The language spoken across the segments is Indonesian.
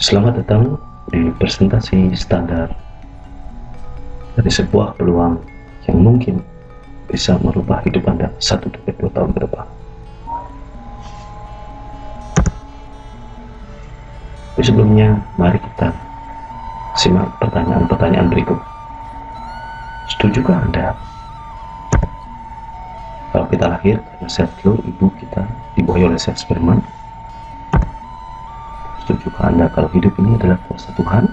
Selamat datang di presentasi standar dari sebuah peluang yang mungkin bisa merubah hidup Anda 1-2 tahun ke depan. Tapi sebelumnya, mari kita simak pertanyaan-pertanyaan berikut. Setujukah Anda kalau kita lahir karena sel telur ibu kita dibuahi oleh sel sperma? Setujukah Anda kalau hidup ini adalah kuasa Tuhan?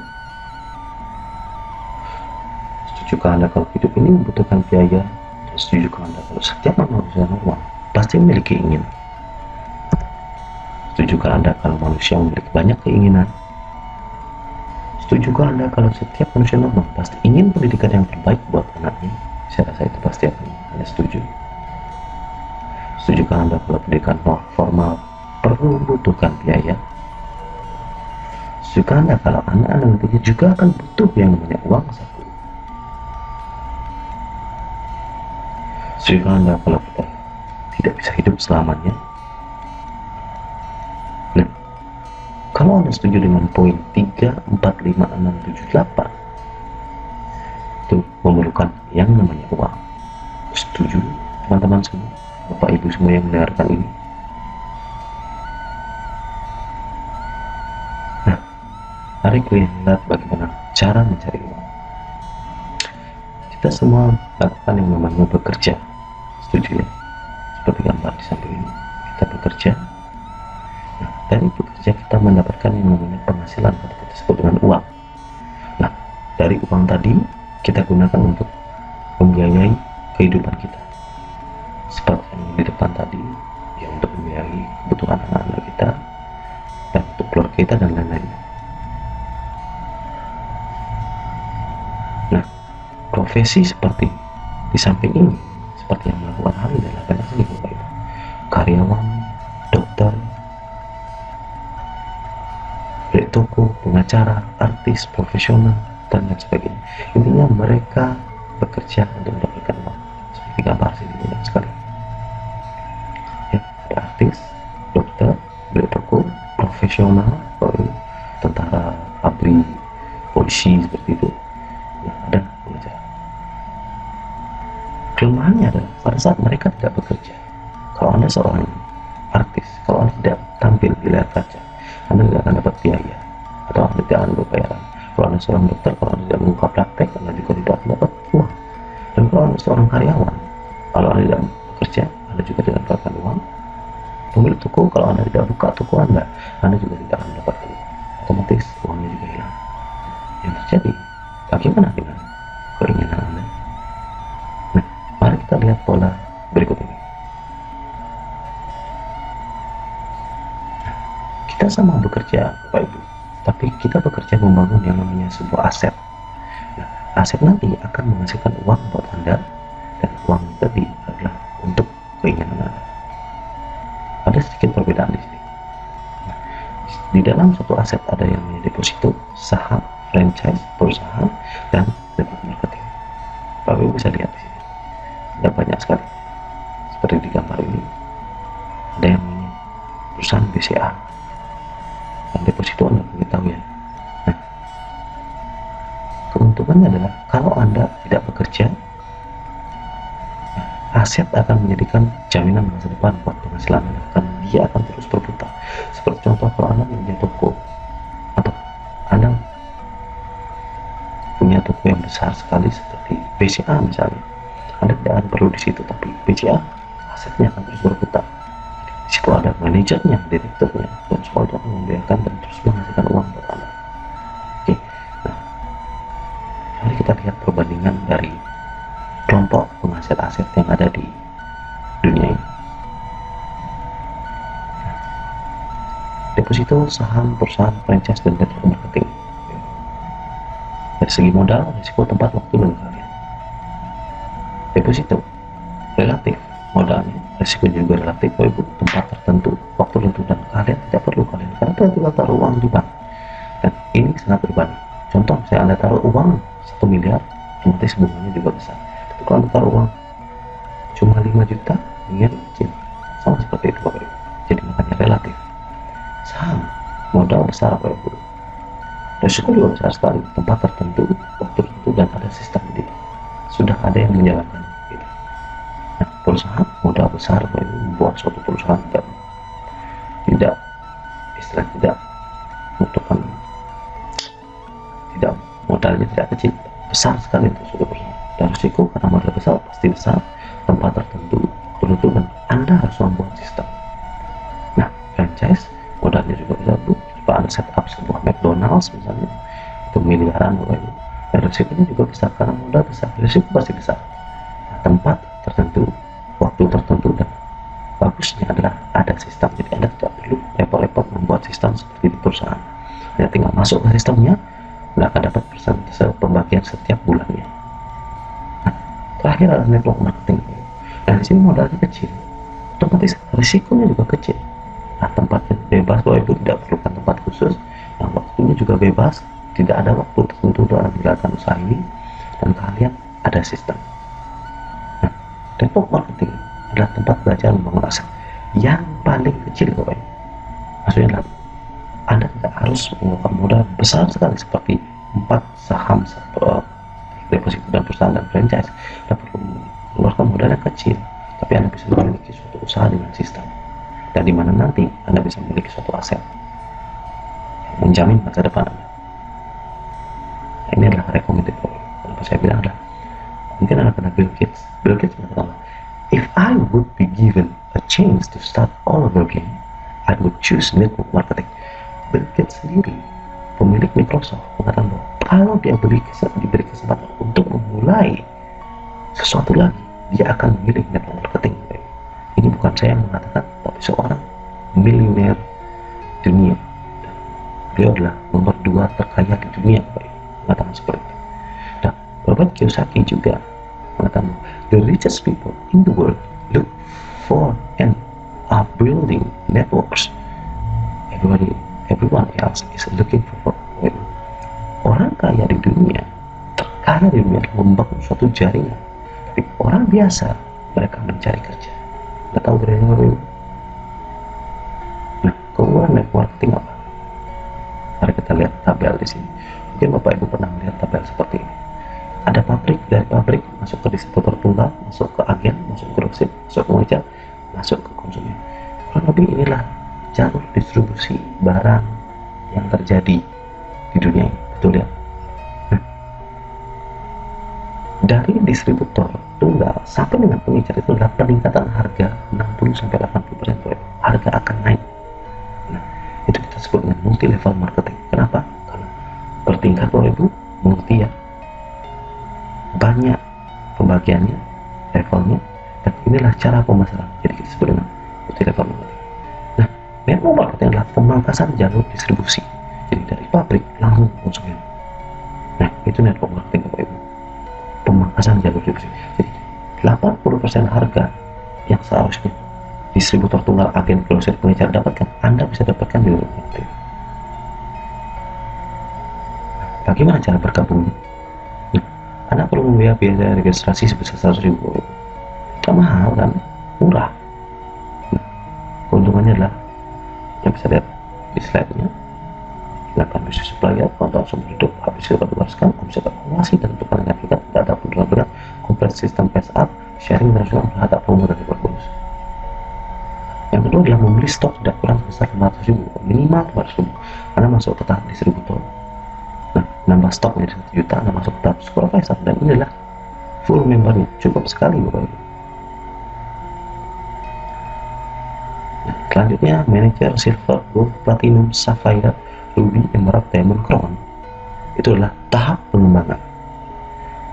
Setujukah Anda kalau hidup ini membutuhkan biaya? Dan setujukah Anda kalau setiap manusia normal pasti memiliki keinginan? Setujukah Anda kalau manusia memiliki banyak keinginan? Setujukah Anda kalau setiap manusia normal pasti ingin pendidikan yang terbaik buat anaknya? Saya rasa itu pasti akan Anda setuju. Setujukah Anda kalau pendidikan formal perlu membutuhkan biaya? Setujukah Anda kalau anak-anak nantinya juga akan butuh yang namanya uang saku? Setujukah Anda kalau kita tidak bisa hidup selamanya? Nah, kalau Anda setuju dengan poin 3, 4, 5, 6, 7, 8, itu memerlukan yang namanya uang. Setuju teman-teman semua, Bapak Ibu semua yang mendengarkan ini? Nah, mari kita lihat bagaimana cara mencari uang. Kita semua melakukan yang namanya bekerja. Setuju ya? Seperti gambar di samping ini, kita bekerja. Nah, dari bekerja kita mendapatkan yang namanya penghasilan, atau kita sebut dengan uang. Nah, dari uang tadi kita gunakan untuk membiayai kehidupan kita. Seperti yang di depan tadi, ya, untuk membiayai kebutuhan anak-anak kita dan untuk keluarga kita dan lain-lain. Nah, profesi seperti di samping ini, seperti yang melakukan hal ini adalah banyak sekali Bapak Ibu. Karyawan, dokter, pemilik toko, pengacara, artis, profesional, dan lain sebagainya. Intinya mereka bekerja untuk mendapatkan uang. Seperti gambar sini banyak sekali. Ya, ada artis, dokter, pemilik toko, profesional, tentara, ABRI, polisi, seperti itu. Ya, ada pengacara. Kelemahannya adalah pada saat mereka tidak bekerja. Kalau Anda seorang artis, kalau Anda tidak tampil di layar kaca, Anda tidak akan dapat biaya atau Anda tidak akan berbayaran. Kalau Anda seorang dokter, kalau Anda tidak membuka praktek, Anda juga tidak akan dapat uang. Dan kalau Anda seorang karyawan, kalau Anda tidak bekerja, Anda juga tidak mendapatkan uang. Pemilik toko, kalau Anda tidak buka toko Anda juga tidak akan mendapatkan uang. Otomatis uangnya juga hilang. Yang terjadi, bagaimana dengan keinginan Anda? Nah, mari kita lihat pola berikut ini. Kita sama bekerja, Bapak Ibu, tapi kita bekerja membangun yang namanya sebuah aset. Nah, aset nanti akan menghasilkan uang buat Anda, dan uang tadi adalah untuk keinginan Anda. Ada sedikit perbedaan di sini. Nah, di dalam satu aset ada yang namanya deposito, saham, franchise, perusahaan, dan network marketing. Bapak Ibu bisa lihat di sini. Ada banyak sekali. Seperti di gambar ini, ada yang namanya perusahaan BCA. Dan deposito Anda perlu tahu ya. Nah, keuntungannya adalah kalau Anda tidak bekerja, aset akan menjadikan jaminan masa depan buat penghasilan Anda, karena dia akan terus berputar. Seperti contoh kalau Anda punya toko, atau Anda punya toko yang besar sekali seperti BCA misalnya, Anda tidak akan perlu di situ, tapi BCA asetnya akan terus berputar. Di situ ada manajernya, direkturnya, dan semua itu akan membiarkan dan terus menghasilkan uang buat Anda. Oke, nah, mari kita lihat perbandingan dari kelompok penghasil aset yang ada di dunia ini. Deposito, saham, perusahaan, franchise, dan network marketing. Dari segi modal, risiko, tempat, waktu, dan kalian. Deposito relatif modalnya, risiko juga relatif, Ibu, tempat tertentu, waktu tertentu, dan kalian tidak perlu kalian karena kita taruh uang di bank, dan ini sangat berbanding. Contoh, misalnya Anda taruh uang 1 miliar, otomatis bunganya juga besar. Tapi kalau Anda taruh uang cuma 5 juta, bunganya kecil. Sama seperti itu Bapak Ibu. Jadi makanya relatif. Saham modal besar Bapak Ibu, Resiko juga besar sekali, tempat tertentu, waktu tertentu, dan ada sistem gitu. Sudah ada yang menjalankan gitu. Nah, perusahaan modal besar membuat suatu perusahaan tidak istilah tidak membutuhkan, tidak modalnya tidak kecil, besar sekali untuk suatu perusahaan. Dan risiko karena modal besar pasti besar, tempat tertentu, waktu tertentu, dan Anda harus membuat sistem. Nah, franchise modalnya juga besar, Bu. Coba Anda setup sebuah McDonald's misalnya, itu miliaran, dan risikonya juga besar karena modal besar, risiko pasti besar. Nah, tempat tertentu, waktu tertentu, dan bagusnya adalah ada sistem. Jadi Anda tidak perlu repot-repot membuat sistem seperti di perusahaan. Anda tinggal masuk ke sistemnya, Anda akan dapat persentase pembagian setiap bulannya. Nah, terakhir adalah network marketing. Nah, di sini modalnya kecil, otomatis risikonya juga kecil. Nah, tempatnya bebas, Bapak Ibu tidak perlukan tempat khusus, yang waktunya juga bebas, tidak ada waktu tertentu dalam menjalankan usaha ini, dan kalian ada sistem. Nah, network marketing adalah tempat belajar membangun aset yang paling kecil, Bapak Ibu. Maksudnya adalah Anda tidak harus mengeluarkan modal besar sekali seperti 4 saham deposito dan perusahaan dan franchise. Anda perlu mengeluarkan modal yang kecil, tapi Anda bisa memiliki suatu usaha dengan sistem, dan di mana nanti Anda bisa memiliki suatu aset yang menjamin masa depan Anda. Nah, ini adalah recommended. Kenapa saya bilang adalah mungkin Anda pernah Bill Gates mengatakan, if I would be given a chance to start all over again, I would choose network marketing. Bill Gates sendiri, pemilik Microsoft, mengatakan bahwa kalau dia diberi kesempatan untuk memulai sesuatu lagi, dia akan memilih network marketing. Ini bukan saya yang mengatakan, tapi seorang miliuner dunia. Beliau adalah nomor 2 terkaya di dunia, mengatakan seperti itu. Nah, Robert Kiyosaki juga mengatakan, the richest people in the world look for and are building networks. Everyone else is looking for. Orang kaya di dunia, terkaya di dunia, membangun suatu jaringan. Tapi orang biasa, mereka mencari kerja. Nggak tahu dari mana. Nah, keunggulan network marketing apa? Mari kita lihat tabel di sini. Mungkin Bapak Ibu pernah melihat tabel seperti ini. Ada pabrik, dari pabrik masuk ke distributor tunggal, masuk ke agen, masuk ke dropship, masuk ke pengecer, masuk ke konsumen. Kurang lebih inilah jalur distribusi barang yang terjadi di dunia ini. Betul ya? Nah, dari distributor tunggal sampai dengan pengecer itu adalah peningkatan harga 60-80%. Harga akan naik. Nah, itu kita sebut dengan multi level marketing. Kenapa? Karena bertingkat, Bapak Ibu, multi ya, banyak pembagiannya, levelnya, dan inilah cara pemasaran. Jadi kita sebut dengan multi level marketing. Nah, network marketing adalah pemangkasan jalur distribusi. Jadi dari pabrik langsung ke konsumen. Nah, itu network marketing, Bapak Ibu. Pemangkasan jalur distribusi. Jadi 80% harga yang seharusnya distributor tunggal, agen, grosir, pengecer dapatkan, Anda bisa dapatkan di network marketing. Nah, bagaimana cara bergabungnya? Nah, Anda perlu membayar biaya registrasi sebesar 100.000. Tidak mahal kan? Murah. Nah, keuntungannya adalah yang bisa lihat di slide-nya, silakan bisnis supplier, kontrak sumber hidup, habis kita tugaskan, omset akumulasi, dan untuk penangan kita tidak ada penurunan berat, kompleks sistem pass up, sharing internasional, berhadap promo dan bonus. Yang kedua adalah membeli stok tidak kurang sebesar 500.000, minimal 500.000, Anda masuk ke tahap distributor. Nah, nambah stok menjadi 1 juta, Anda masuk ke tahap supervisor, dan ini adalah full membernya, cukup sekali, Bapak Ibu. Nah, selanjutnya manager silver, gold, platinum, sapphire, ruby, emerald, diamond, crown. Itu adalah tahap pengembangan.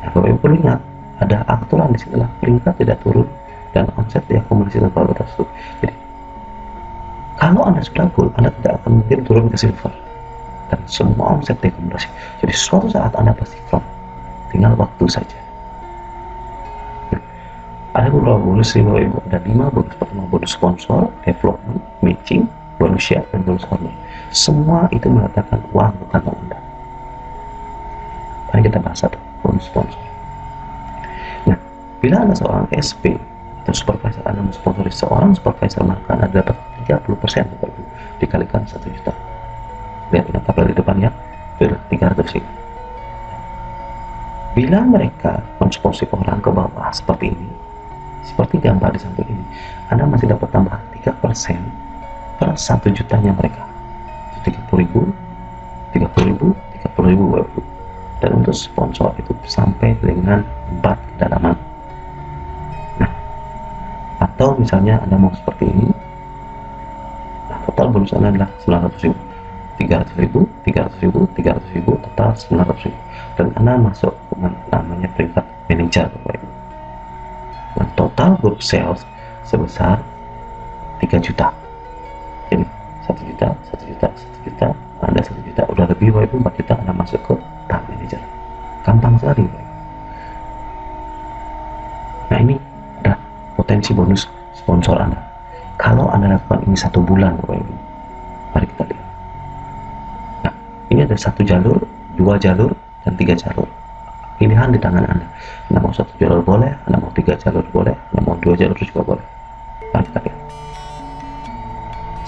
Nah, Bapak Ibu perlu ingat, ada aturan di sini adalah peringkat tidak turun dan omset diakumulasi tanpa batas tutup. Jadi kalau Anda sudah gold, Anda tidak akan mungkin turun ke silver, dan semua omset diakumulasi. Jadi suatu saat Anda pasti crown, tinggal waktu saja. Nah, ada beberapa bonus nih, Bapak Ibu. Ada 5 bonus. Pertama, bonus sponsor, development, matching, bonus share, dan bonus honor. Semua itu mendatangkan uang ke kantong Anda. Mari kita bahas satu, bonus sponsor. Nah, bila Anda seorang SP atau supervisor, Anda mensponsori seorang supervisor, maka Anda dapat 30% dikalikan 1 juta. Lihat dengan tabel di depannya, 300.000. Bila mereka mensponsori orang ke bawah seperti ini, seperti gambar di samping ini, Anda masih dapat tambahan 3% per 1 jutanya mereka. 30.000, 30.000, 30.000 WU. Dan untuk sponsor itu sampai dengan 4 kedalaman. Nah, atau misalnya Anda mau seperti ini, nah, total bonus Anda adalah 900.000, 300.000, 300.000, 300.000, total 900.000. Dan Anda masuk namanya peringkat manajer, Bapak Ibu. Dan total group sales sebesar 3 juta. Jadi 1 juta, 1 juta, 1 juta, Anda 1 juta, udah lebih Bapak Ibu, 4 juta Anda masuk ke tahap manajer. Gampang sekali, Bapak Ibu. Nah, ini adalah potensi bonus sponsor Anda. Kalau Anda lakukan ini 1 bulan, Bapak Ibu, mari kita lihat. Nah, ini ada 1 jalur, 2 jalur, dan 3 jalur. Pilihan di tangan Anda. Anda mau 1 jalur boleh, Anda mau 3 jalur boleh, Anda mau 2 jalur juga boleh. Mari kita lihat.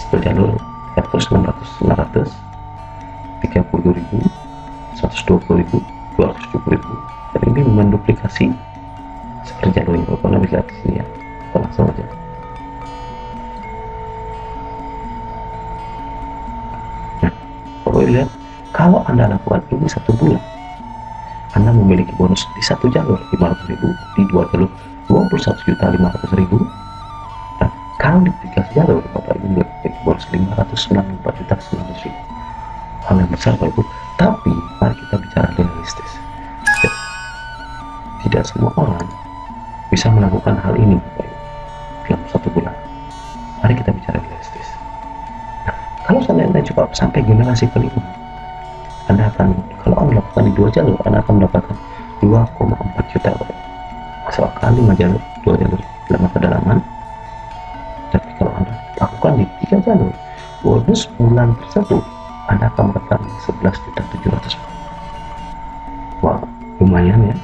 1 jalur 300, 600, 900, 30.000, 120.000, 270.000. Dan ini menduplikasi seperti jalur ini. Bapak Anda bisa lihat di sini ya. Kita langsung aja. Nah, Bapak lihat, kalau Anda lakukan ini 1 bulan, Anda memiliki bonus di 1 jalur 500.000, di 2 jalur 21.500.000, dan kalau di 3 jalur Bapak Ibu memiliki bonus 594.900.000. Hal yang besar Bapak Ibu, tapi mari kita bicara realistis. Tidak semua orang bisa melakukan hal ini Bapak Ibu dalam 1 bulan. Mari kita bicara realistis. Nah, kalau Anda coba sampai generasi kelima, Anda akan, kalau Anda lakukan di 2 jalur, Anda akan mendapatkan 2,4 juta. Masuk akal 5 jalur, 2 jalur 5 kedalaman. Tapi kalau Anda lakukan di 3 jalur, bonus bulan tersebut Anda akan mendapatkan 11.700.000. Wow, lumayan ya.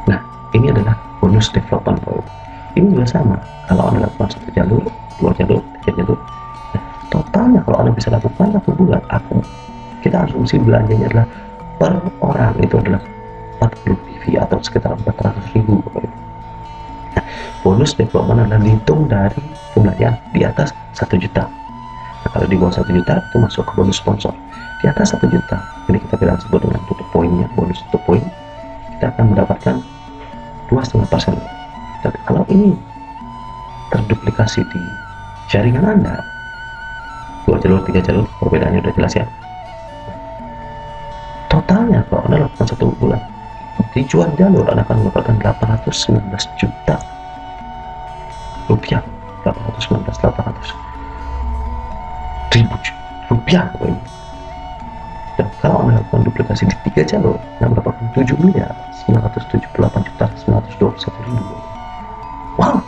Nah, ini adalah bonus development. Ini juga sama. Kalau Anda lakukan 1 jalur, 2 jalur, 3 jalur, totalnya kalau Anda bisa lakukan 1 bulan, kita asumsi belanjanya adalah per orang itu adalah 40 PV atau sekitar 400.000. Nah, bonus development adalah dihitung dari jumlahnya di atas 1 juta. Nah, kalau di bawah 1 juta itu masuk ke bonus sponsor. Di atas 1 juta, ini kita bilang sebut dengan tutup poinnya, bonus tutup poin, kita akan mendapatkan 2,5%. Tapi kalau ini terduplikasi di jaringan Anda, 2 jalur, 3 jalur, perbedaannya udah jelas ya. Totalnya kalau Anda lakukan 1 bulan, di jual jalur Anda akan mendapatkan 819 juta rupiah. 819.800.000 rupiah. Dan kalau Anda lakukan duplikasi di 3 jalur, Anda mendapatkan 7.978.921.000. Wow,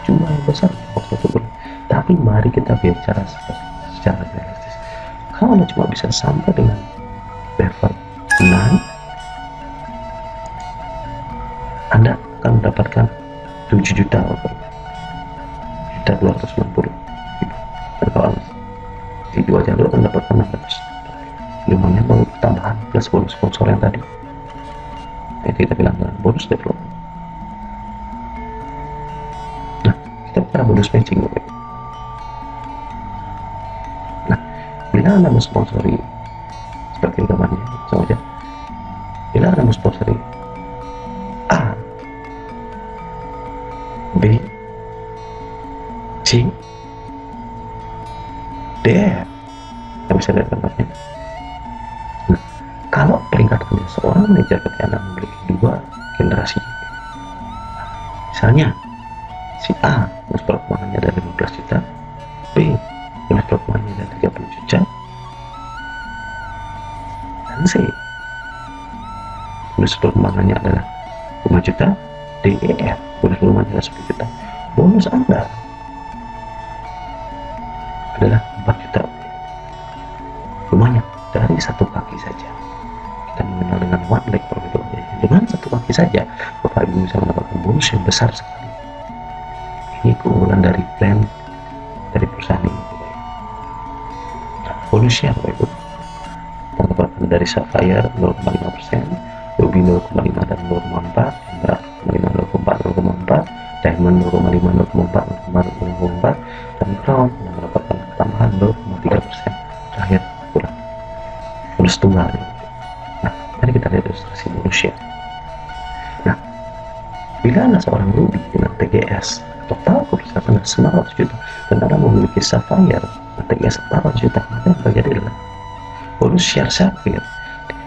jumlah yang besar waktu 1 bulan. Tapi mari kita bicara secara realistis. Kalau Anda cuma bisa sampai dengan level 6, Anda akan mendapatkan 7 juta, 290. Dan kalau Anda di 2 jalur Anda mendapatkan 600. Lumayan baru tambahan plus bonus sponsor yang tadi. Nah, kita bilang bonus development. Nah, kita bicara bonus matching. Bila Anda mensponsori seperti gambarnya, sama aja. Bila Anda mensponsori A, B, C, D, Anda bisa lihat gambarnya. Nah, kalau peringkat Anda seorang manajer ketika Anda memiliki 2 generasi, misalnya si A bonus perkembangannya dari 15 juta, B bonus perkembangannya dari 30 juta, dan C bonus perkembangannya adalah 5 juta, D, E, F bonus perkembangannya adalah 10 juta. Bonus Anda adalah 4 juta. Lumayan, dari 1 kaki saja. Kita mengenal dengan one leg profit. Dengan 1 kaki saja, Bapak Ibu bisa mendapatkan bonus yang besar sekali. Ini keunggulan dari plan dari perusahaan ini. Bonus share, Bapak Ibu. dari Sapphire 0,5%, Ruby 0,5 dan 0,4, Emerald 0,5, 0,4, Diamond 0,5, 0,4, 0,4, dan Crown yang mendapatkan tambahan 0,3%. Terakhir pulang bonus tunggal. Nah, mari kita lihat ilustrasi bonusnya. Nah, bila Anda seorang Ruby dengan TGS total keberhasilan 900 juta dan Anda memiliki Sapphire dengan TGS 400 juta, maka yang terjadi adalah bonus share Sapphire.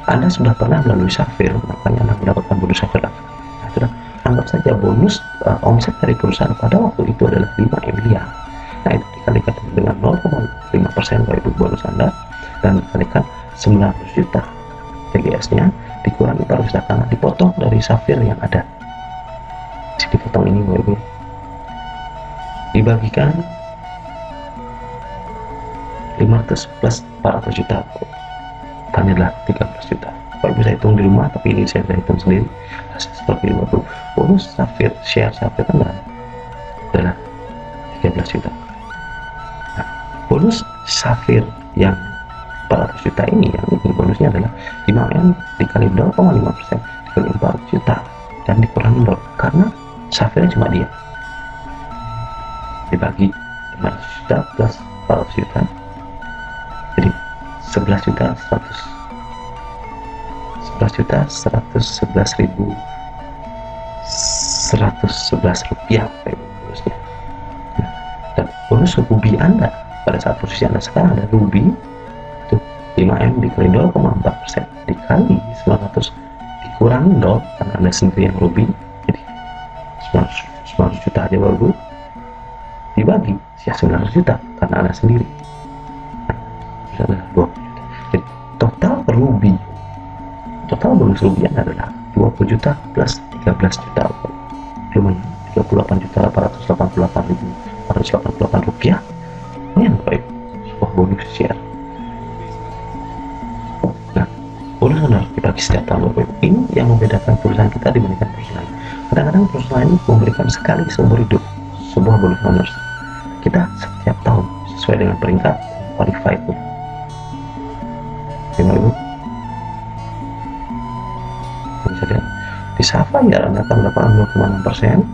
Anda sudah pernah melalui Sapphire, makanya Anda mendapatkan bonus Sapphire lagi. Nah, sudah anggap saja bonus omset dari perusahaan pada waktu itu adalah 5 miliar. Nah, itu dikalikan dengan 0,5% Bapak Ibu bonus Anda, dan dikalikan 900 juta TGS-nya, dikurangi perusahaan karena dipotong dari Sapphire yang ada. Jadi dipotong ini Bapak Ibu, dibagikan 500 plus 400 juta, tanya adalah 13 juta. Bapak Ibu saya hitung di rumah, tapi ini saya hitung sendiri hasil seperti 50. Bonus Sapphire, share Sapphire adalah 13 juta. Nah, bonus Sapphire yang 400 juta ini, yang ini bonusnya adalah 5M dikali 0,5% dikali 400 juta dan dikurangi 0 karena Sapphire cuma dia, dibagi 500 juta plus 400 juta jadi 11 juta 111.111 rupiah bonusnya. Nah, dan bonus Ruby Anda pada saat posisi Anda sekarang ada Ruby itu 5M dikali 0,4% dikali 900 dikurangi 0 karena Anda sendiri yang Ruby, jadi 900 juta aja baru, dibagi ya 900 juta karena Anda sendiri, nah, adalah 20 juta. Jadi total Ruby, total bonus Ruby Anda adalah 20 juta plus 13 juta, lumayan 38.488.488 rupiah. Ini yang baik, sebuah bonus share. Nah, bonus harus dibagi setiap tahun Bapak Ibu. Ini yang membedakan perusahaan kita dibandingkan perusahaan lain. Kadang-kadang perusahaan ini memberikan sekali seumur hidup sebuah bonus honors. Kita setiap tahun sesuai dengan peringkat qualified. Oke Bapak Ibu, bisa lihat di Sapphire Anda akan mendapatkan 0,6%,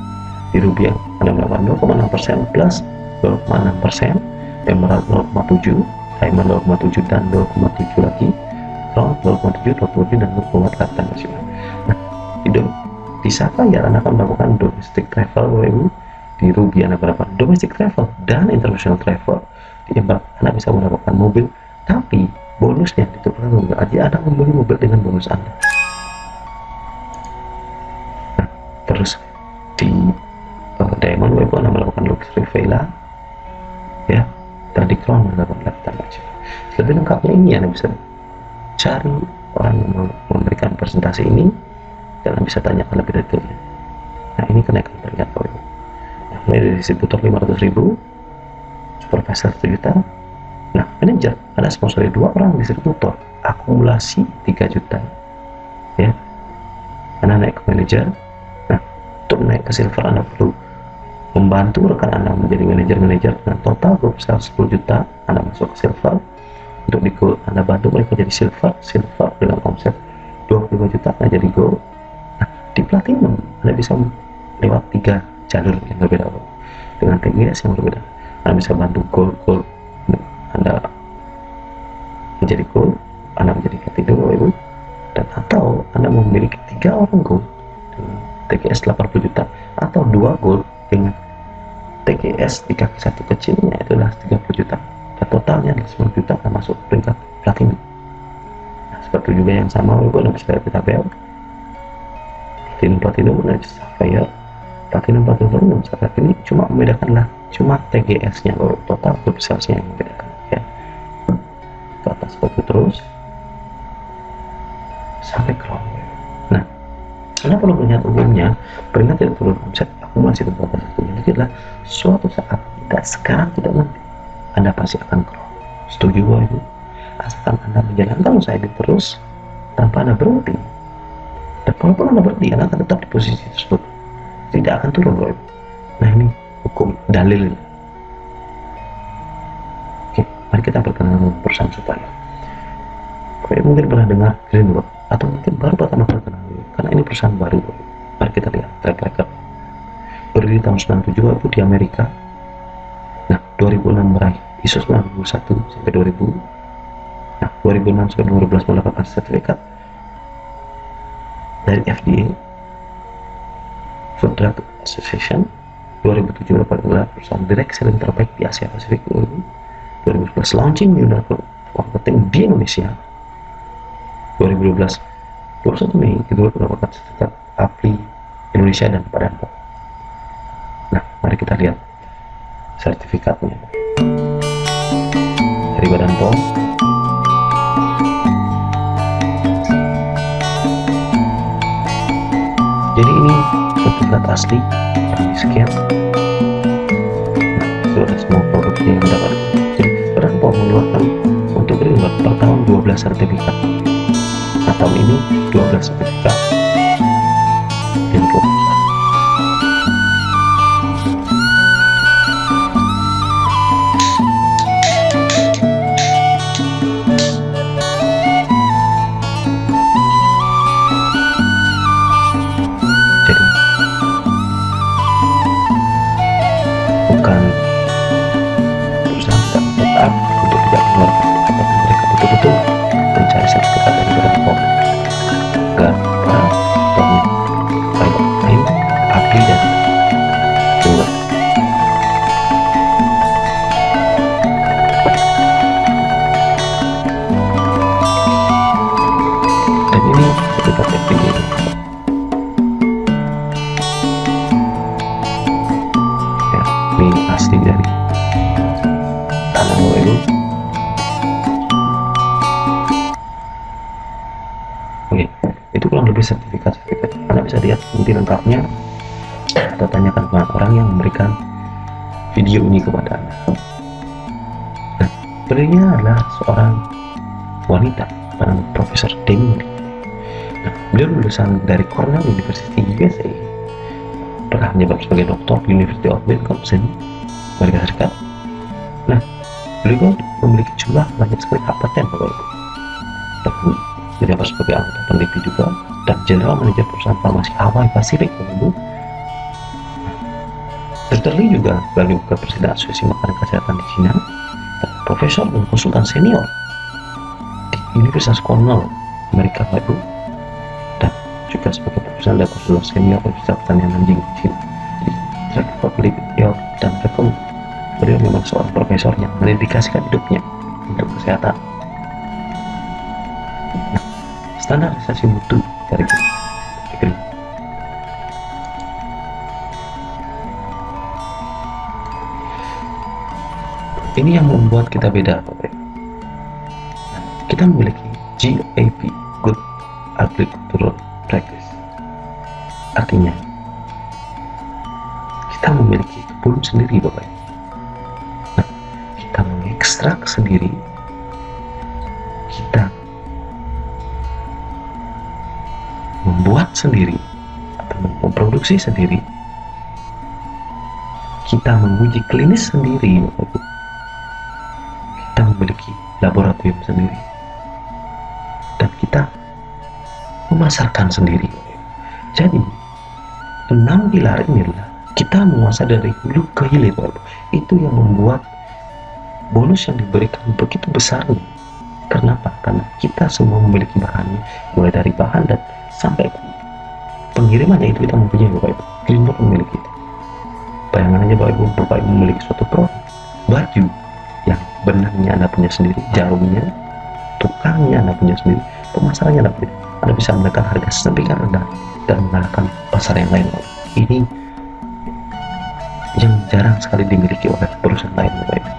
di Ruby Anda mendapatkan 0,6% plus 0,6%, Emerald 0,7, Diamond 0,7 dan 0,7 lagi, Crown 0,7, 0,7 dan 0,8 maksimal. Nah, di Sapphire Anda akan mendapatkan domestic travel Bapak Ibu, di Ruby Anda mendapatkan domestic travel dan international travel, di Emerald Anda bisa mendapatkan mobil, tapi bonusnya ditukar aja Anda membeli mobil dengan bonus Anda. Terus di Diamond Web Anda melakukan luxury villa ya, dan di Crown melakukan lifetime achievement. Lebih lengkapnya ini Anda bisa cari orang yang memberikan presentasi ini dan bisa tanyakan lebih detailnya. Nah, ini kenaikan peringkat Bapak Ibu. Nah, mulai dari distributor 500.000, supervisor 1 juta. Nah, manajer ada sponsori 2 orang distributor, akumulasi 3 juta ya. Anda naik ke manajer. Nah, untuk naik ke silver Anda perlu membantu rekan Anda menjadi manajer dengan total grup sales 10 juta. Anda masuk ke silver. Untuk di gold Anda bantu mereka jadi silver dengan omset 25 juta Anda jadi gold. Nah, di platinum Anda bisa lewat 3 jalur yang berbeda dengan TGS yang berbeda. Anda bisa bantu gold Anda menjadi gold, Anda menjadi platinum Bapak Ibu, dan atau Anda memiliki 3 orang gold dengan TGS 80 juta atau 2 gold dengan TGS di kaki satu kecilnya itu adalah 30 juta dan totalnya adalah 10 juta akan masuk peringkat platinum. Nah, seperti juga yang sama Bapak Anda bisa lihat di tabel platinum dan Sapphire, platinum Sapphire ini cuma membedakanlah cuma TGS nya baru, total grup salesnya yang membedakan ya. Ke atas seperti terus sampai Crown. Nah, Anda perlu melihat umumnya peringkat tidak turun omset akumulasi terbatas satunya itu adalah suatu saat, tidak sekarang tidak nanti, Anda pasti akan Crown. Setuju Bapak Ibu? Asalkan Anda menjalankan usaha ini terus tanpa Anda berhenti, dan walaupun Anda berhenti Anda akan tetap di posisi tersebut, tidak akan turun Bapak Ibu. Nah, ini hukum dalil. Oke, mari kita berkenalan dengan perusahaan Supplier. Bapak mungkin pernah dengar Greenwood atau mungkin baru pertama kali kenal, karena ini perusahaan baru. Mari kita lihat track record. Berdiri tahun 97 itu di Amerika. Nah, 2006 meraih ISO 91 sampai 2000. Nah, 2006 sampai 2012 mendapatkan sertifikat dari FDA, Food Drug Association. 2007 mendapat gelar perusahaan direct selling terbaik di Asia Pasifik. 2011 launching new network marketing di Indonesia. 2012 21 Mei kedua mendapatkan sertifikat APRI Indonesia dan Badan POM. Nah, mari kita lihat sertifikatnya dari Badan POM. Jadi ini sertifikat asli yang di scan. Nah, sudah semua produknya yang mendapat. Jadi Badan POM mengeluarkan untuk Greenwood per tahun 12 sertifikat. Nah, tahun ini 12 sertifikat Greenwood. Jadi bukan perusahaan tidak tetap untuk tidak keluar, tapi mereka betul-betul mencari sertifikat dari Badan POM agar para pemain APRI dan Greenwood. Dan ini sertifikat FDA. Ya, ini asli dari tanah itu. Oke, itu kurang lebih sertifikat-sertifikat. Anda bisa lihat nanti lengkapnya atau tanyakan kepada orang yang memberikan video ini kepada Anda. Nah, beliaunya adalah seorang wanita bernama Profesor Demi. Nah, beliau lulusan dari Cornell University USA, pernah menjabat sebagai doktor di University of Wisconsin, Amerika Serikat. Nah, beliau memiliki jumlah banyak sekali paten, Bapak Ibu. Dan menjabat sebagai anggota peneliti juga dan general manager perusahaan farmasi Hawaii Pacific, Bapak Ibu. Dr. Lee juga sebagai presiden Asosiasi Makanan Kesehatan di Cina, dan profesor dan konsultan senior di Universitas Cornell, Amerika, Bapak Ibu. Dan juga sebagai profesor dan konsultan senior Universitas Pertanian Nanjing, Cina. Jadi, track record beliau dan rekam beliau memang seorang profesor yang mendedikasikan hidupnya untuk kesehatan. Nah, standarisasi mutu dari Green. Ini yang membuat kita beda, Bapak. Kita memiliki GAP, Good Agricultural Practice. Artinya, kita memiliki kebun sendiri, Bapak. Nah, kita mengekstrak sendiri, kita membuat sendiri atau memproduksi sendiri, kita menguji klinis sendiri, Bapak. Kita memiliki laboratorium sendiri dan kita memasarkan sendiri. Jadi 6 pilar ini adalah kita menguasai dari hulu ke hilir. Itu yang membuat bonus yang diberikan begitu besarnya. Kenapa? Karena kita semua memiliki bahannya, mulai dari bahan dan sampai pengirimannya itu kita mempunyai, Bapak Ibu. Greenwood memiliki itu. Bayangkan aja Bapak Ibu memiliki suatu produk baju yang benangnya Anda punya sendiri, jarumnya, tukangnya Anda punya sendiri, pemasarannya Anda punya. Anda bisa menekan harga sedemikian rendah dan mengalahkan pasar yang lain. Ini yang jarang sekali dimiliki oleh perusahaan lain, Bapak Ibu.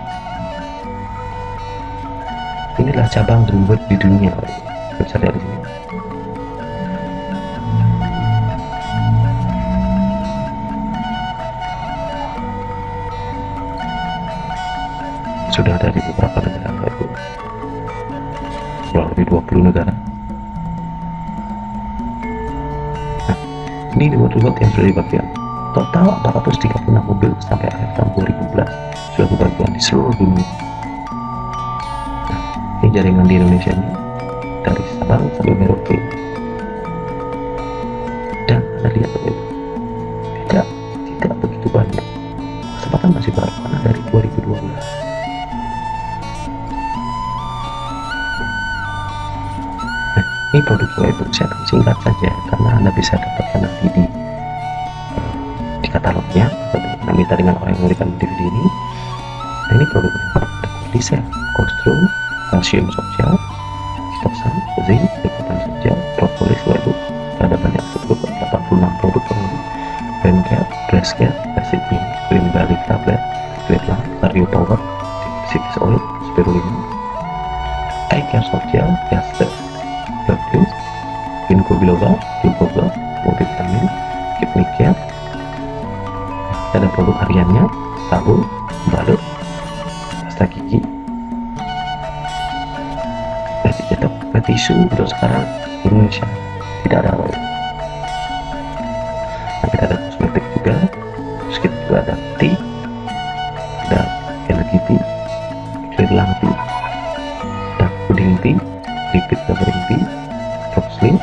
Inilah cabang Greenwood di dunia, Bapak Ibu. Bisa lihat di sini. Sudah ada di beberapa negara, Bapak Ibu. Kurang lebih 20 negara. Nah, ini reward yang sudah dibagikan. Total 436 mobil sampai akhir tahun 2011 sudah dibagikan di seluruh dunia. Nah, ini jaringan di Indonesia ini. dari Sabang sampai Merauke. Dan Anda lihat tidak begitu banyak, kesempatan masih banyak karena dari 2012. Nah, ini produk Webbook saya akan singkat saja karena Anda bisa dapatkan nanti di katalognya atau minta dengan orang yang memberikan DVD ini. Nah, ini produknya ada Cordyceps, Colostrum, kalsium sosial, Citosan, zinc, Decotan sosial, propolis, Webbook. Ada banyak produk, 86 produk pengemudi, brain care, dress care, basic cream, green garlic tablet, great lamp, cardio power, citrus oil, spirulina, eye care sosial, yaster, blood cleanse, ginkgo biloba, multivitamin, kidney care. Ada produk hariannya, sabun, balok, pasta gigi, cetak tisu. Untuk sekarang di Indonesia tidak ada. Nah, kita ada kosmetik juga, terus kita juga ada tea, ada energi tea, clear lung tea, ada puding tea, lipid covering tea, drop slim,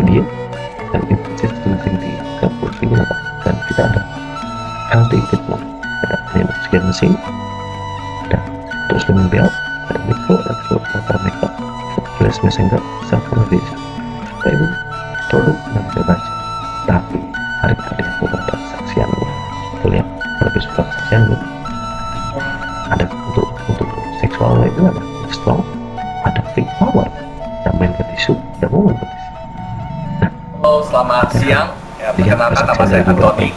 dia, dan intensive cleansing tea, dan kita ada healthy fitment, ada skin mesin, ada untuk slimming belt, ada micro, ada water makeup, dress messenger, self motivation. Ibu produk yang bisa baca, tapi hari tadi aku dapat kesaksiannya. Kita lihat lebih suka kesaksiannya. Ada untuk seksual itu ada strong, ada free power, dan main ke tisu, dan mau main ke tisu. Halo, selamat siang. Ya, perkenalkan nama saya Antoni.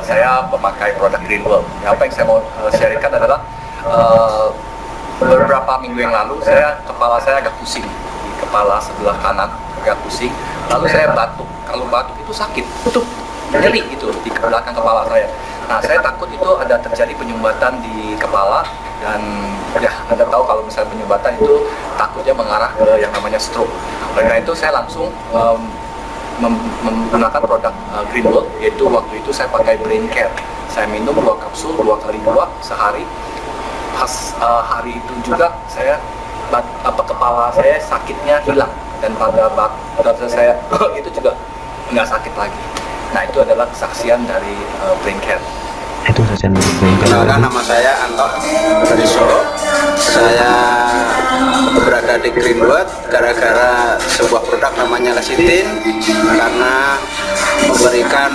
Saya pemakai produk Greenworld. Apa yang saya mau sharingkan adalah beberapa minggu yang lalu kepala saya agak pusing, di kepala sebelah kanan agak pusing. Lalu saya batuk. Kalau batuk itu sakit, tuh nyeri gitu di belakang kepala saya. Nah, saya takut itu ada terjadi penyumbatan di kepala, dan ya Anda tahu kalau misalnya penyumbatan itu takutnya mengarah ke yang namanya stroke. Oleh karena itu saya langsung menggunakan produk Greenworld, yaitu waktu itu saya pakai Brain Care. Saya minum 2 kapsul 2 kali 2 sehari. Pas hari itu juga saya kepala saya sakitnya hilang, dan pada batuk saya itu juga nggak sakit lagi. Nah, itu adalah kesaksian dari Brain Care. Itu saja dari Brain Care. Kenalkan, nama saya Anto dari Solo. Saya berada di Greenwood gara-gara sebuah produk namanya Lecithin, karena memberikan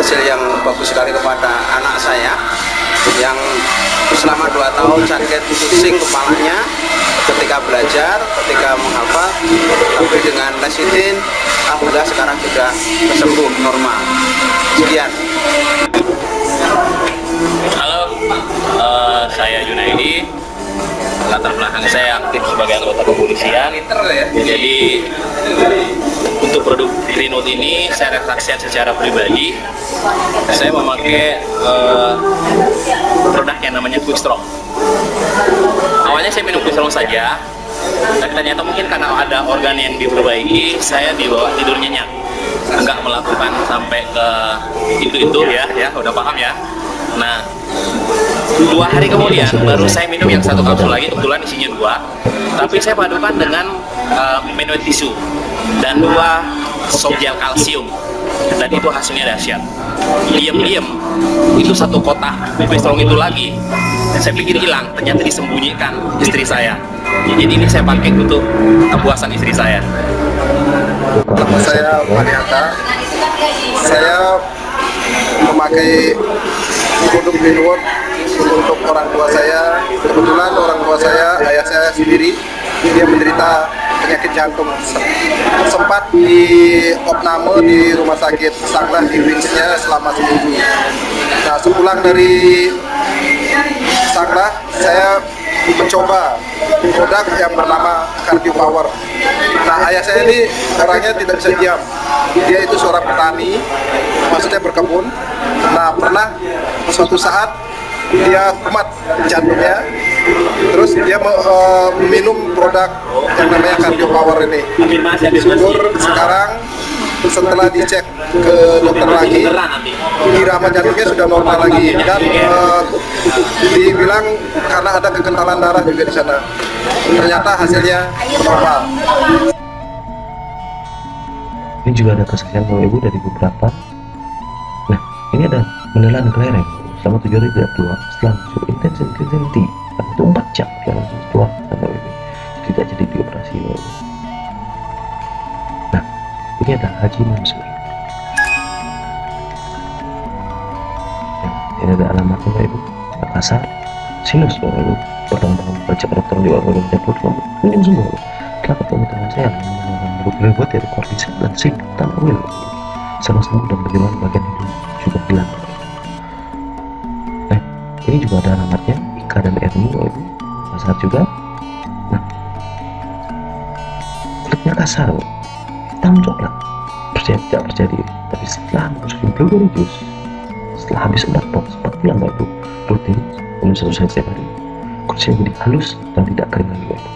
hasil yang bagus sekali kepada anak saya yang selama 2 tahun sakit pusing kepalanya ketika belajar, ketika menghafal. Tapi dengan Lecithin, alhamdulillah sekarang sudah sembuh normal. Sekian. Halo, saya Junaidi. Latar belakang saya aktif sebagai anggota kepolisian. Jadi untuk produk Greenwood ini saya resaksikan secara pribadi. Saya memakai produk yang namanya Quick Strong. Awalnya saya minum Quick Strong saja, tapi ternyata mungkin karena ada organ yang diperbaiki, saya dibawa tidur nyenyak, nggak melakukan sampai ke itu ya, udah paham ya. Nah, 2 hari kemudian baru saya minum yang 1 kapsul lagi, kebetulan isinya 2, tapi saya padukan dengan Menoid tisu dan 2 soft gel kalsium, dan itu hasilnya dahsyat. Diam-diam itu 1 kotak Quick Strong itu lagi, saya pikir hilang, ternyata disembunyikan istri saya. Jadi ini saya pakai untuk kepuasan istri saya. Nama saya Maniata. Saya memakai produk Greenwood untuk orang tua saya. Kebetulan orang tua saya, ayah saya sendiri, dia menderita penyakit jantung. Sempat di opname di rumah sakit Sanglah di Winsnya selama seminggu. Nah, sepulang dari Sanglah, saya mencoba produk yang bernama Cardio Power. Nah, ayah saya ini orangnya tidak bisa diam. Dia itu seorang petani, maksudnya berkebun. Nah, pernah suatu saat dia kumat jantungnya, terus dia minum produk yang namanya Cardio Power ini. Syukur sekarang setelah dicek ke dokter lagi, irama jantungnya sudah normal lagi, dan dibilang karena ada kekentalan darah juga di sana. Ternyata hasilnya normal. Ini juga ada kesaksian Bapak Ibu dari beberapa. Nah, ini ada menelan kelereng selama 7 hari tidak keluar setelah musuh intensity itu 4 jam dia langsung keluar Bapak Ibu. Tidak jadi dioperasi Bapak Ibu. Nah, ini ada Haji Mansur. Ya, ini ada alamatnya Bapak Ibu. Makassar, sinus Bapak Ibu. Pertama-tama baca dokter di awal baca perut minum semua. Setelah ketemu teman saya berbuat dari kortisol dan sibuk tanpa wil sama sembuh dan bagaimana bagian hidung juga hilang. Nah, ini juga ada alamatnya Ika dan Erni Bapak Ibu. Kasar juga. Nah, kulitnya kasar, hitam coklat, percaya tidak percaya diri. Tapi setelah mengkonsumsi blueberry juice, setelah habis obat pop seperti yang Bapak Ibu rutin minum 1 setiap hari, kulitnya jadi halus dan tidak kering lagi Bapak Ibu.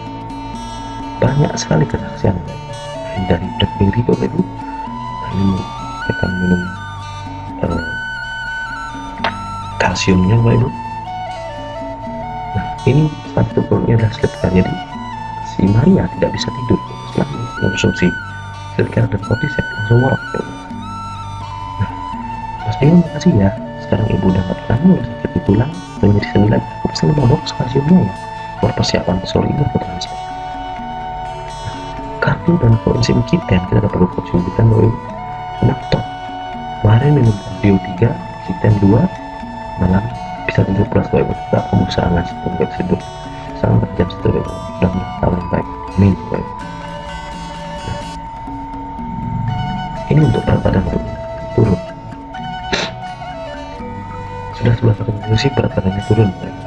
Banyak sekali kesaksian dari blackberry Bapak Ibu. Ini akan minum kalsiumnya Bapak Ibu. Nah, ini satu produknya adalah sleep care. Jadi si Maria tidak bisa tidur setelah mengkonsumsi sleep care dan cordyceps langsung ngorok Bapak Ibu. Nah, Mas Dio makasih ya, sekarang ibu udah gak pernah mulai sakit di tulang dan menjadi seni lagi. Aku pesen 5 box kalsiumnya ya buat persiapan sore ini ke transfer. Kartu dan koenzim Q10 kita dapat konsumsikan Bapak Ibu. Nah, top kemarin minum kardio 3, Q10 2, malam bisa tidur pulas Bapak Ibu. Gak pembukaan ngasih untuk tidur sangat jam 1 Bapak Ibu. Sudah tahu yang baik. Amin Bapak Ibu. Nah, ini untuk berat badan Bapak Ibu turun. Sudah sebelah kali berat badannya turun Bapak Ibu.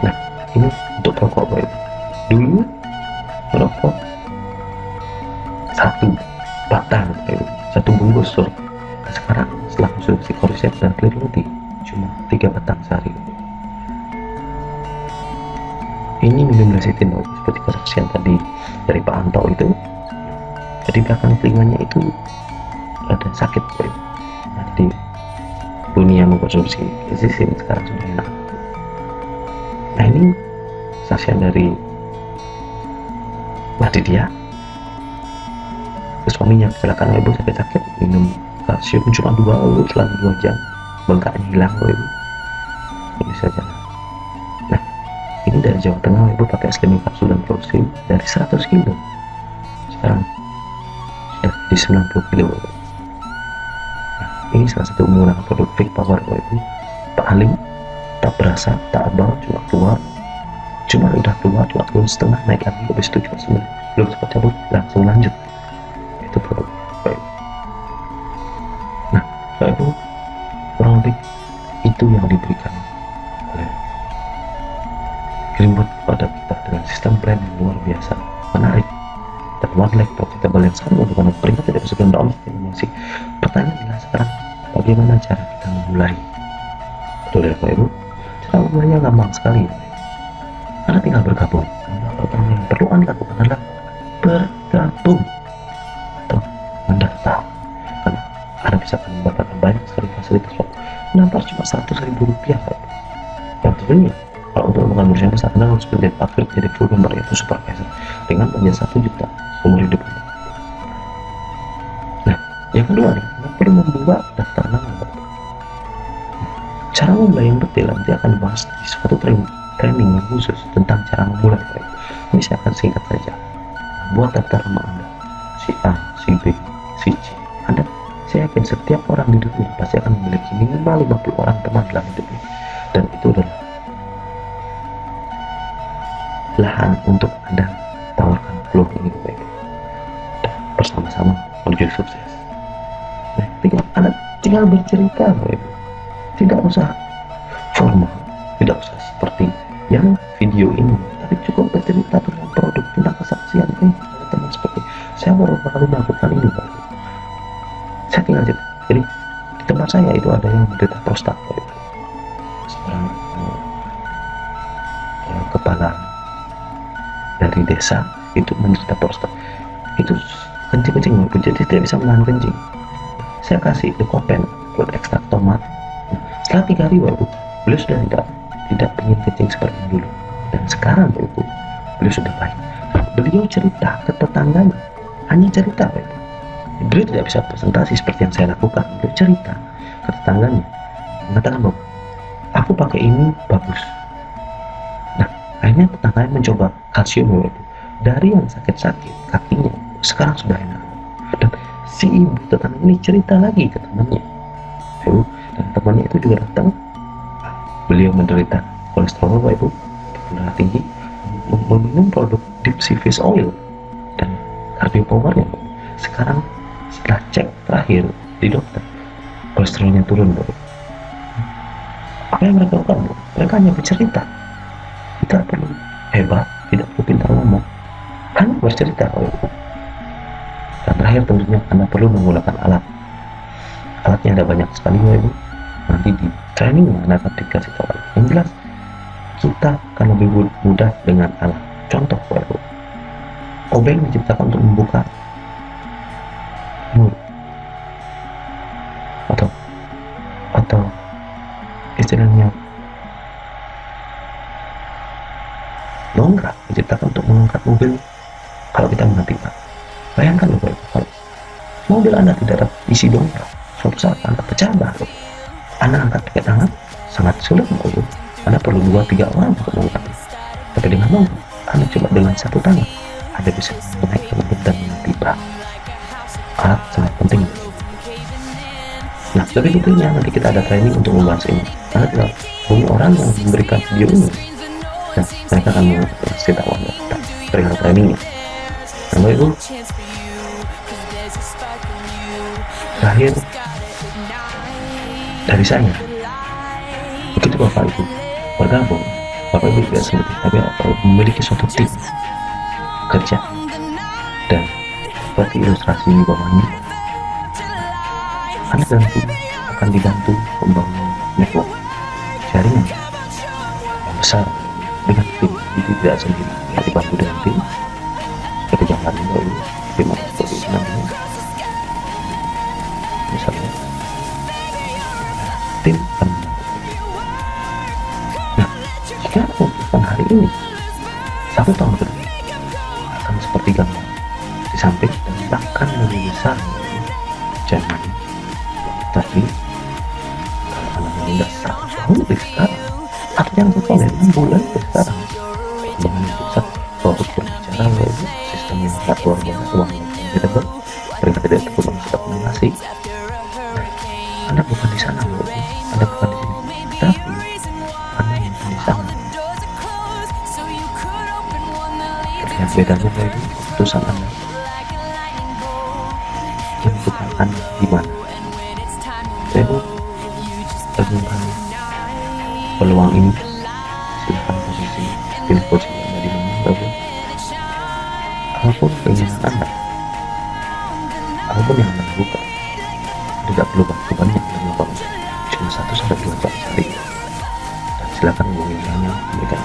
Nah, ini untuk rokok Bapak Ibu. Dulu merokok 1 batang Bapak Ibu, 1 bungkus sorry. Nah, sekarang setelah konsumsi cordyceps dan clear tea cuma 3 batang sehari Bapak Ibu. Ini minum lecithin Bapak Ibu, seperti kesaksian tadi dari Pak Anto itu. Jadi belakang telinganya itu ada sakit Bapak Ibu. Nah, jadi dunia mengkonsumsi lecithin sekarang sudah enak. Nah, ini kesaksian dari Mbak Didia. Suaminya kecelakaan Ibu sakit-sakit minum kalsium cuma 2 selama 2 jam bengkaknya hilang Ibu. Ini saja. Nah, ini dari Jawa Tengah Ibu pakai slimming kapsul dan protein dari 100 kilo sekarang sudah di 90 kilo Ibu. Nah, ini salah satu menggunakan produk Fake Power Ibu. Pak Halim tak berasa, tak abal, cuma keluar cuma turun setengah, naik lagi habis itu cuma sembuh, belum sempat cabut langsung lanjut. Itu produk baik. Nah, itu kurang lebih itu yang diberikan oleh Greenwood kepada kita dengan sistem plan yang luar biasa menarik dan one leg profitable yang sangat untuk peringkat tidak bisa down masih. Pertanyaan adalah sekarang bagaimana cara kita memulai? Betul ya Pak Ibu? Cara mulainya gampang sekali ya. Anda tinggal bergabung. Pertama yang perlu Anda lakukan adalah bergabung atau mendaftar. Karena Anda bisa mendapatkan banyak sekali fasilitas waktu. Mendaftar cuma Rp100.000 Pak. Yang tentunya kalau untuk melakukan berusaha besar Anda harus menjadi upgrade jadi full member yaitu supervisor dengan budget 1 juta umur hidup Anda. Nah, yang kedua nih, Anda perlu membuat daftar nama Pak. Cara memulai yang detail nanti akan dibahas di suatu training yang khusus tentang cara memulai. Ini saya akan singkat saja. Buat daftar nama Anda, si A, si B, si C. Anda, saya yakin setiap orang di dunia pasti akan memiliki minimal 50 orang teman dalam hidupnya, dan itu adalah lahan untuk Anda tawarkan peluang ini baik bersama-sama menuju sukses. Nah, tinggal bercerita baik, tidak usah formal, tidak usah seperti yang video ini, tapi cukup bercerita tentang produk, tentang kesaksian teman seperti saya baru kali melakukan ini Pak. Saya tinggal cerita. Jadi di tempat saya itu ada yang menderita prostat Pak. Seorang kepala dari desa itu menderita prostat, itu kencing Pak, jadi tidak bisa menahan kencing. Saya kasih Dekopen buat ekstrak tomat. Setelah 3 hari Pak, beliau sudah tidak ingin kencing seperti dulu, dan sekarang Ibu beliau sudah baik. beliau cerita ke tetangganya, hanya cerita Bapak Ibu. Beliau tidak bisa presentasi seperti yang saya lakukan. Beliau cerita ke tetangganya, mengatakan bahwa aku pakai ini bagus. Nah, akhirnya tetangganya mencoba kalsium Bapak Ibu. Dari yang sakit-sakit kakinya sekarang sudah enak. Dan si ibu tetangga ini cerita lagi ke temannya, Bapak Ibu. Dan temannya itu juga datang. Beliau menderita kolesterol Bapak Ibu, darah tinggi, meminum produk deep sea fish oil dan cardio powernya. Sekarang setelah cek terakhir di dokter, kolesterolnya turun Bapak Ibu. Apa yang mereka lakukan? Mereka hanya bercerita. Tidak perlu hebat, tidak perlu pintar ngomong, hanya bercerita Bapak Ibu. Dan terakhir tentunya Anda perlu menggunakan alat. Alatnya ada banyak sekali Bapak Ibu. Nanti di training Anda akan dikasih tahu. Yang jelas kita akan lebih mudah dengan alat. Contoh Bapak Ibu, obeng diciptakan untuk membuka mulut, atau istilahnya dongkrak diciptakan untuk mengangkat mobil kalau kita mengerti Pak. Bayangkan Bapak Ibu, kalau mobil Anda tidak ada isi dongkrak, suatu saat Anda pecah baru, Anda angkat pakai tangan sangat sulit Bapak Ibu. Anda perlu 2-3 orang untuk mengangkatnya. Tapi dengan mobil, Anda coba dengan satu tangan, Anda bisa menaikkan mobil dan menitiba. Alat sangat penting. Nah, lebih detailnya nanti kita ada training untuk membahas ini. Anda tidak hubungi orang yang memberikan video ini, dan mereka akan mengasih tahu Anda tentang perihal trainingnya. Nah, Bapak Ibu, terakhir dari saya, begitu Bapak Ibu bergabung, Bapak Ibu tidak sendiri, tapi Bapak Ibu memiliki suatu tim kerja. Dan seperti ilustrasi di bawah ini, Anda dan tim akan dibantu membangun network jaringan yang besar dengan tim. Jadi tidak sendiri, ya dibantu dengan tim seperti gambar ini Bapak Ibu, tim atau seperti itu namanya. Misalnya tim akan jika memutuskan hari ini, 1 tahun ke depan akan seperti gambar di samping dan bahkan lebih besar. Jangan, tapi kalau Anda menunda 1 tahun dari sekarang, atau jangan 1 tahun, 6 bulan dari sekarang, jangan bisa bahwa berbicara lagi sistem yang tak luar biasa, uang yang tidak mereka tidak perlu mengasih. Anda bukan di sana, Anda bukan di sini, tapi Anda yang di sana. Lihat bedanya dari keputusan Anda. Yang bukan Anda di mana. Saya temukan peluang ini. Silahkan posisi pilih posisi Anda di mana, Bapak. Apapun keinginan Anda, apapun yang Anda lakukan, tidak perlu waktu banyak dalam melakukan cuma 1-2 jam sehari. Dan silakan hubungi hanya memberikan